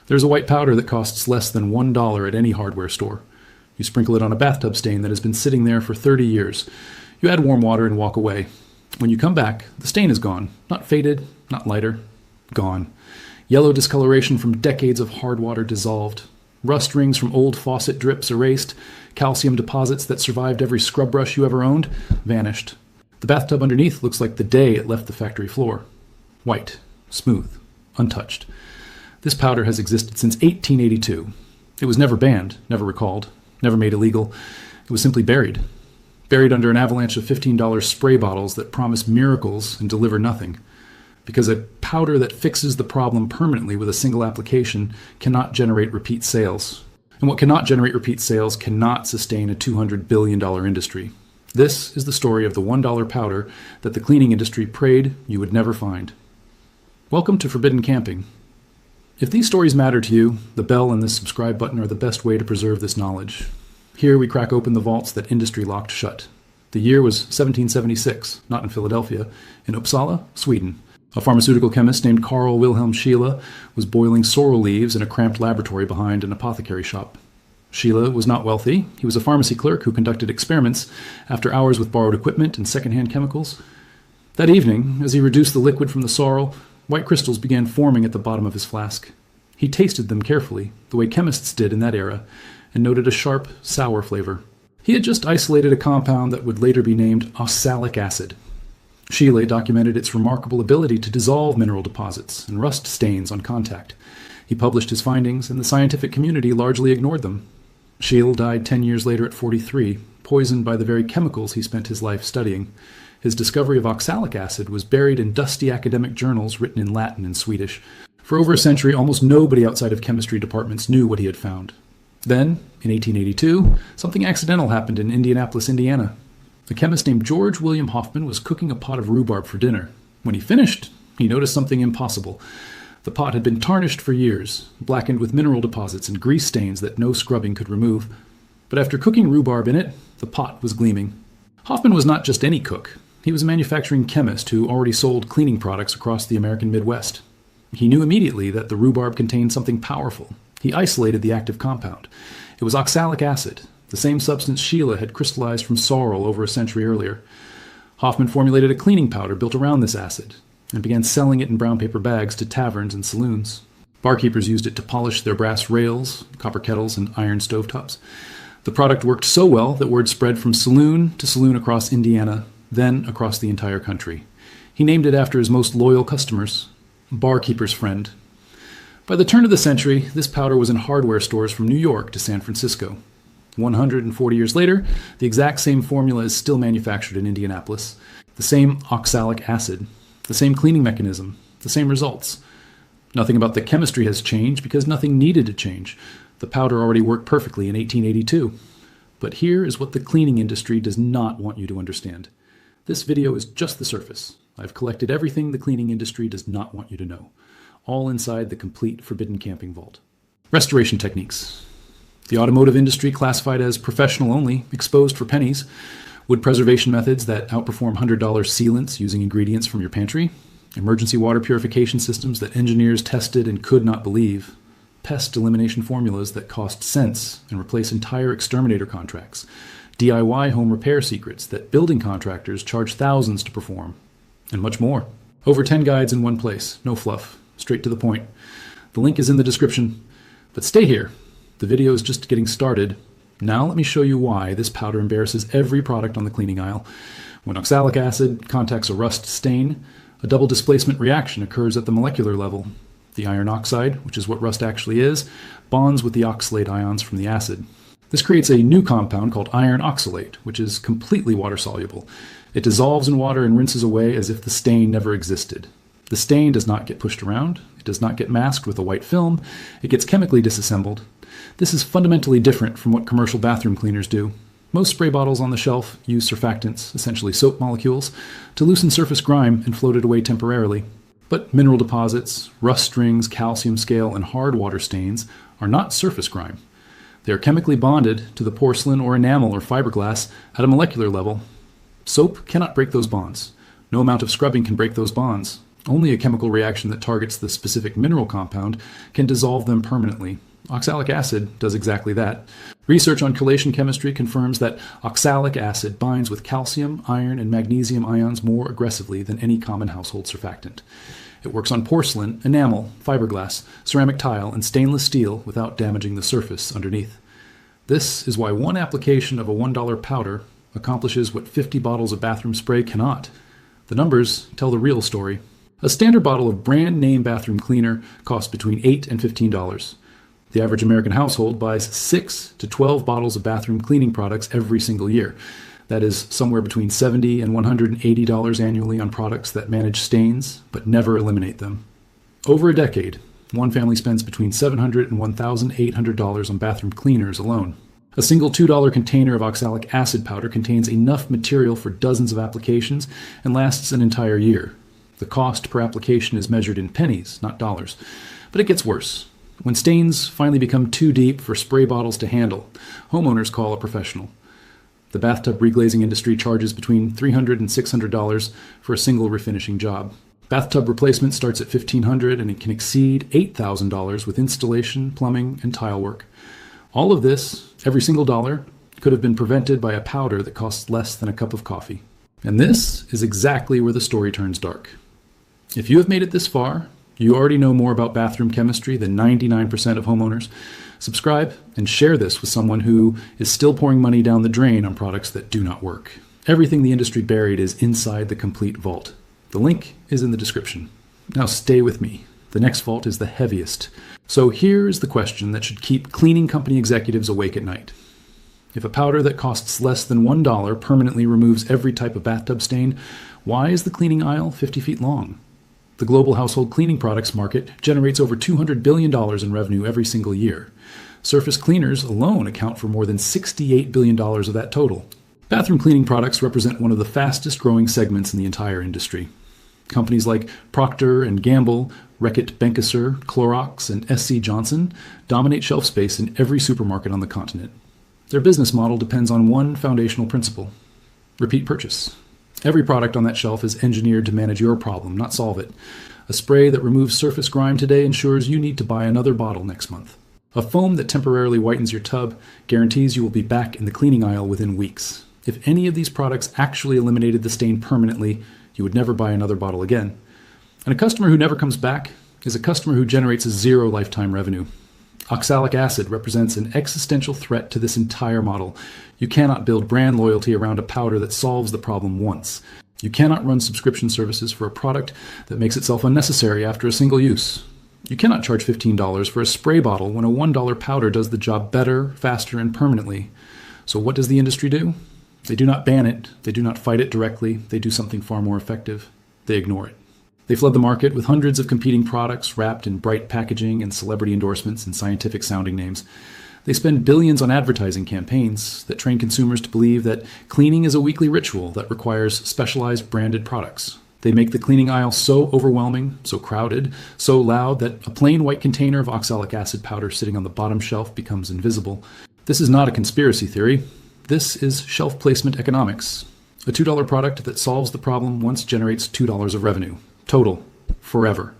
There's a white powder that costs less than $1 at any hardware store. You sprinkle it on a bathtub stain that has been sitting there for 30 years. You add warm water and walk away. When you come back, the stain is gone. Not faded, not lighter. Gone. Yellow discoloration from decades of hard water dissolved. Rust rings from old faucet drips erased. Calcium deposits that survived every scrub brush you ever owned vanished. The bathtub underneath looks like the day it left the factory floor. White, smooth, untouched. This powder has existed since 1882. It was never banned, never recalled, never made illegal. It was simply buried. Buried under an avalanche of $15 spray bottles that promise miracles and deliver nothing. Because a powder that fixes the problem permanently with a single application cannot generate repeat sales. And what cannot generate repeat sales cannot sustain a $200 billion industry. This is the story of the $1 powder that the cleaning industry prayed you would never find. Welcome to Forbidden Camping. If these stories matter to you, the bell and the subscribe button are the best way to preserve this knowledge. Here we crack open the vaults that industry locked shut. The year was 1776, not in Philadelphia, in Uppsala, Sweden. A pharmaceutical chemist named Carl Wilhelm Scheele was boiling sorrel leaves in a cramped laboratory behind an apothecary shop. Scheele was not wealthy. He was a pharmacy clerk who conducted experiments after hours with borrowed equipment and secondhand chemicals. That evening, as he reduced the liquid from the sorrel, white crystals began forming at the bottom of his flask. He tasted them carefully, the way chemists did in that era, and noted a sharp, sour flavor. He had just isolated a compound that would later be named oxalic acid. Scheele documented its remarkable ability to dissolve mineral deposits and rust stains on contact. He published his findings, and the scientific community largely ignored them. Scheele died 10 years later at 43, poisoned by the very chemicals he spent his life studying. His discovery of oxalic acid was buried in dusty academic journals written in Latin and Swedish. For over a century, almost nobody outside of chemistry departments knew what he had found. Then, in 1882, something accidental happened in Indianapolis, Indiana. A chemist named George William Hoffman was cooking a pot of rhubarb for dinner. When he finished, he noticed something impossible. The pot had been tarnished for years, blackened with mineral deposits and grease stains that no scrubbing could remove. But after cooking rhubarb in it, the pot was gleaming. Hoffman was not just any cook. He was a manufacturing chemist who already sold cleaning products across the American Midwest. He knew immediately that the rhubarb contained something powerful. He isolated the active compound. It was oxalic acid, the same substance Scheele had crystallized from sorrel over a century earlier. Hoffman formulated a cleaning powder built around this acid and began selling it in brown paper bags to taverns and saloons. Barkeepers used it to polish their brass rails, copper kettles, and iron stovetops. The product worked so well that word spread from saloon to saloon across Indiana, then across the entire country. He named it after his most loyal customers, Barkeeper's Friend. By the turn of the century, this powder was in hardware stores from New York to San Francisco. 140 years later, the exact same formula is still manufactured in Indianapolis. The same oxalic acid, the same cleaning mechanism, the same results. Nothing about the chemistry has changed because nothing needed to change. The powder already worked perfectly in 1882. But here is what the cleaning industry does not want you to understand. This video is just the surface. I've collected everything the cleaning industry does not want you to know, all inside the complete Forbidden Camping vault. Restoration techniques. The automotive industry classified as professional only, exposed for pennies. Wood preservation methods that outperform $100 sealants using ingredients from your pantry. Emergency water purification systems that engineers tested and could not believe. Pest elimination formulas that cost cents and replace entire exterminator contracts. DIY home repair secrets that building contractors charge thousands to perform. And much more. Over 10 guides in one place. No fluff. Straight to the point. The link is in the description. But stay here. The video is just getting started. Now let me show you why this powder embarrasses every product on the cleaning aisle. When oxalic acid contacts a rust stain, a double displacement reaction occurs at the molecular level. The iron oxide, which is what rust actually is, bonds with the oxalate ions from the acid. This creates a new compound called iron oxalate, which is completely water-soluble. It dissolves in water and rinses away as if the stain never existed. The stain does not get pushed around. It does not get masked with a white film. It gets chemically disassembled. This is fundamentally different from what commercial bathroom cleaners do. Most spray bottles on the shelf use surfactants, essentially soap molecules, to loosen surface grime and float it away temporarily. But mineral deposits, rust rings, calcium scale, and hard water stains are not surface grime. They are chemically bonded to the porcelain or enamel or fiberglass at a molecular level. Soap cannot break those bonds. No amount of scrubbing can break those bonds. Only a chemical reaction that targets the specific mineral compound can dissolve them permanently. Oxalic acid does exactly that. Research on chelation chemistry confirms that oxalic acid binds with calcium, iron, and magnesium ions more aggressively than any common household surfactant. It works on porcelain, enamel, fiberglass, ceramic tile, and stainless steel without damaging the surface underneath. This is why one application of a $1 powder accomplishes what 50 bottles of bathroom spray cannot. The numbers tell the real story. A standard bottle of brand name bathroom cleaner costs between $8 and $15. The average American household buys 6 to 12 bottles of bathroom cleaning products every single year. That is somewhere between $70 and $180 annually on products that manage stains but never eliminate them. Over a decade, one family spends between $700 and $1,800 on bathroom cleaners alone. A single $2 container of oxalic acid powder contains enough material for dozens of applications and lasts an entire year. The cost per application is measured in pennies, not dollars. But it gets worse. When stains finally become too deep for spray bottles to handle, homeowners call a professional. The bathtub reglazing industry charges between $300 and $600 for a single refinishing job. Bathtub replacement starts at $1,500 and it can exceed $8,000 with installation, plumbing, and tile work. All of this, every single dollar, could have been prevented by a powder that costs less than a cup of coffee. And this is exactly where the story turns dark. If you have made it this far, you already know more about bathroom chemistry than 99% of homeowners. Subscribe and share this with someone who is still pouring money down the drain on products that do not work. Everything the industry buried is inside the complete vault. The link is in the description. Now stay with me. The next vault is the heaviest. So here's the question that should keep cleaning company executives awake at night. If a powder that costs less than $1 permanently removes every type of bathtub stain, why is the cleaning aisle 50 feet long? The global household cleaning products market generates over $200 billion in revenue every single year. Surface cleaners alone account for more than $68 billion of that total. Bathroom cleaning products represent one of the fastest growing segments in the entire industry. Companies like Procter & Gamble, Reckitt Benckiser, Clorox, and SC Johnson dominate shelf space in every supermarket on the continent. Their business model depends on one foundational principle: repeat purchase. Every product on that shelf is engineered to manage your problem, not solve it. A spray that removes surface grime today ensures you need to buy another bottle next month. A foam that temporarily whitens your tub guarantees you will be back in the cleaning aisle within weeks. If any of these products actually eliminated the stain permanently, you would never buy another bottle again. And a customer who never comes back is a customer who generates zero lifetime revenue. Oxalic acid represents an existential threat to this entire model. You cannot build brand loyalty around a powder that solves the problem once. You cannot run subscription services for a product that makes itself unnecessary after a single use. You cannot charge $15 for a spray bottle when a $1 powder does the job better, faster, and permanently. So what does the industry do? They do not ban it. They do not fight it directly. They do something far more effective. They ignore it. They flood the market with hundreds of competing products wrapped in bright packaging and celebrity endorsements and scientific-sounding names. They spend billions on advertising campaigns that train consumers to believe that cleaning is a weekly ritual that requires specialized branded products. They make the cleaning aisle so overwhelming, so crowded, so loud that a plain white container of oxalic acid powder sitting on the bottom shelf becomes invisible. This is not a conspiracy theory. This is shelf placement economics. A $2 product that solves the problem once generates $2 of revenue. Total. Forever.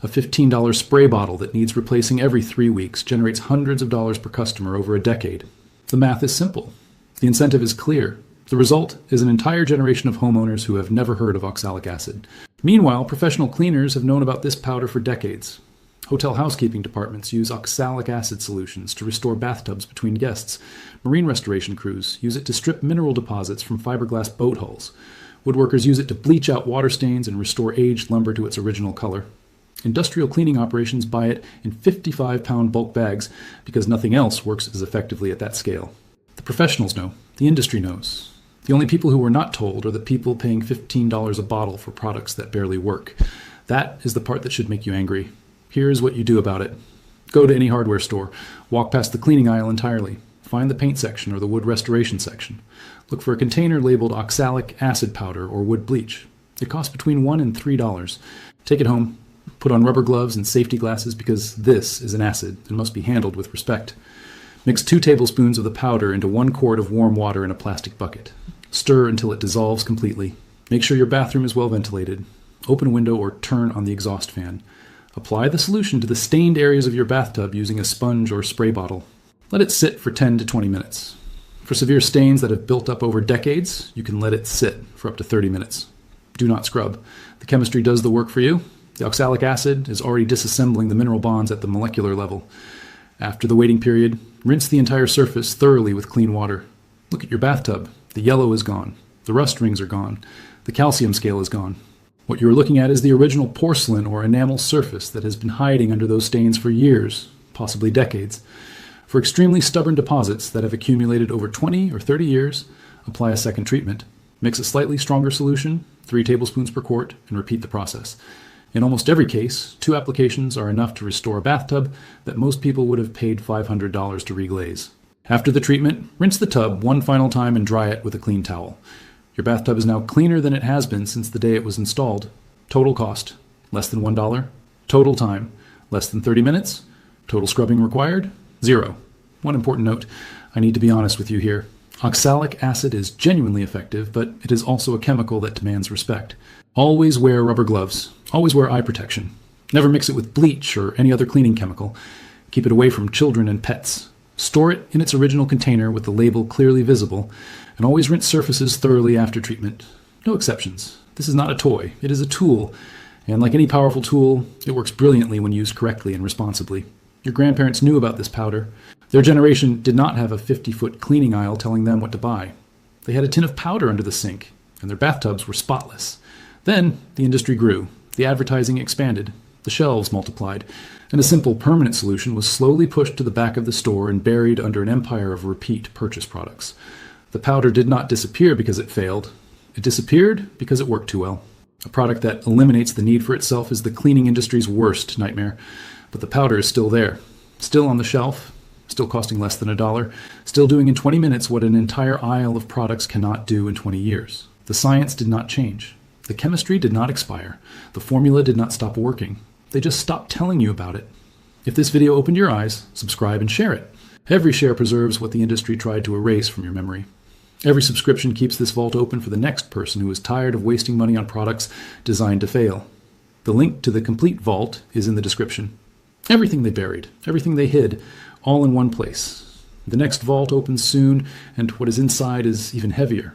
A $15 spray bottle that needs replacing every 3 weeks generates hundreds of dollars per customer over a decade. The math is simple. The incentive is clear. The result is an entire generation of homeowners who have never heard of oxalic acid. Meanwhile, professional cleaners have known about this powder for decades. Hotel housekeeping departments use oxalic acid solutions to restore bathtubs between guests. Marine restoration crews use it to strip mineral deposits from fiberglass boat hulls. Woodworkers use it to bleach out water stains and restore aged lumber to its original color. Industrial cleaning operations buy it in 55-pound bulk bags because nothing else works as effectively at that scale. The professionals know. The industry knows. The only people who are not told are the people paying $15 a bottle for products that barely work. That is the part that should make you angry. Here's what you do about it. Go to any hardware store. Walk past the cleaning aisle entirely. Find the paint section or the wood restoration section. Look for a container labeled oxalic acid powder or wood bleach. It costs between $1 and $3. Take it home. Put on rubber gloves and safety glasses because this is an acid and must be handled with respect. Mix 2 tablespoons of the powder into 1 quart of warm water in a plastic bucket. Stir until it dissolves completely. Make sure your bathroom is well ventilated. Open a window or turn on the exhaust fan. Apply the solution to the stained areas of your bathtub using a sponge or spray bottle. Let it sit for 10 to 20 minutes. For severe stains that have built up over decades, you can let it sit for up to 30 minutes. Do not scrub. The chemistry does the work for you. The oxalic acid is already disassembling the mineral bonds at the molecular level. After the waiting period, rinse the entire surface thoroughly with clean water. Look at your bathtub. The yellow is gone. The rust rings are gone. The calcium scale is gone. What you are looking at is the original porcelain or enamel surface that has been hiding under those stains for years, possibly decades. For extremely stubborn deposits that have accumulated over 20 or 30 years, apply a second treatment. Mix a slightly stronger solution, 3 tablespoons per quart, and repeat the process. In almost every case, 2 applications are enough to restore a bathtub that most people would have paid $500 to reglaze. After the treatment, rinse the tub one final time and dry it with a clean towel. Your bathtub is now cleaner than it has been since the day it was installed. Total cost, less than $1. Total time, less than 30 minutes. Total scrubbing required, 0. One important note, I need to be honest with you here. Oxalic acid is genuinely effective, but it is also a chemical that demands respect. Always wear rubber gloves. Always wear eye protection. Never mix it with bleach or any other cleaning chemical. Keep it away from children and pets. Store it in its original container with the label clearly visible, and always rinse surfaces thoroughly after treatment. No exceptions. This is not a toy. It is a tool, and like any powerful tool, it works brilliantly when used correctly and responsibly. Your grandparents knew about this powder. Their generation did not have a 50-foot cleaning aisle telling them what to buy. They had a tin of powder under the sink, and their bathtubs were spotless. Then the industry grew. The advertising expanded. The shelves multiplied, and a simple permanent solution was slowly pushed to the back of the store and buried under an empire of repeat purchase products. The powder did not disappear because it failed. It disappeared because it worked too well. A product that eliminates the need for itself is the cleaning industry's worst nightmare. But the powder is still there, still on the shelf, still costing less than $1, still doing in 20 minutes what an entire aisle of products cannot do in 20 years. The science did not change. The chemistry did not expire. The formula did not stop working. They just stopped telling you about it. If this video opened your eyes, subscribe and share it. Every share preserves what the industry tried to erase from your memory. Every subscription keeps this vault open for the next person who is tired of wasting money on products designed to fail. The link to the complete vault is in the description. Everything they buried, everything they hid, all in one place. The next vault opens soon, and what is inside is even heavier.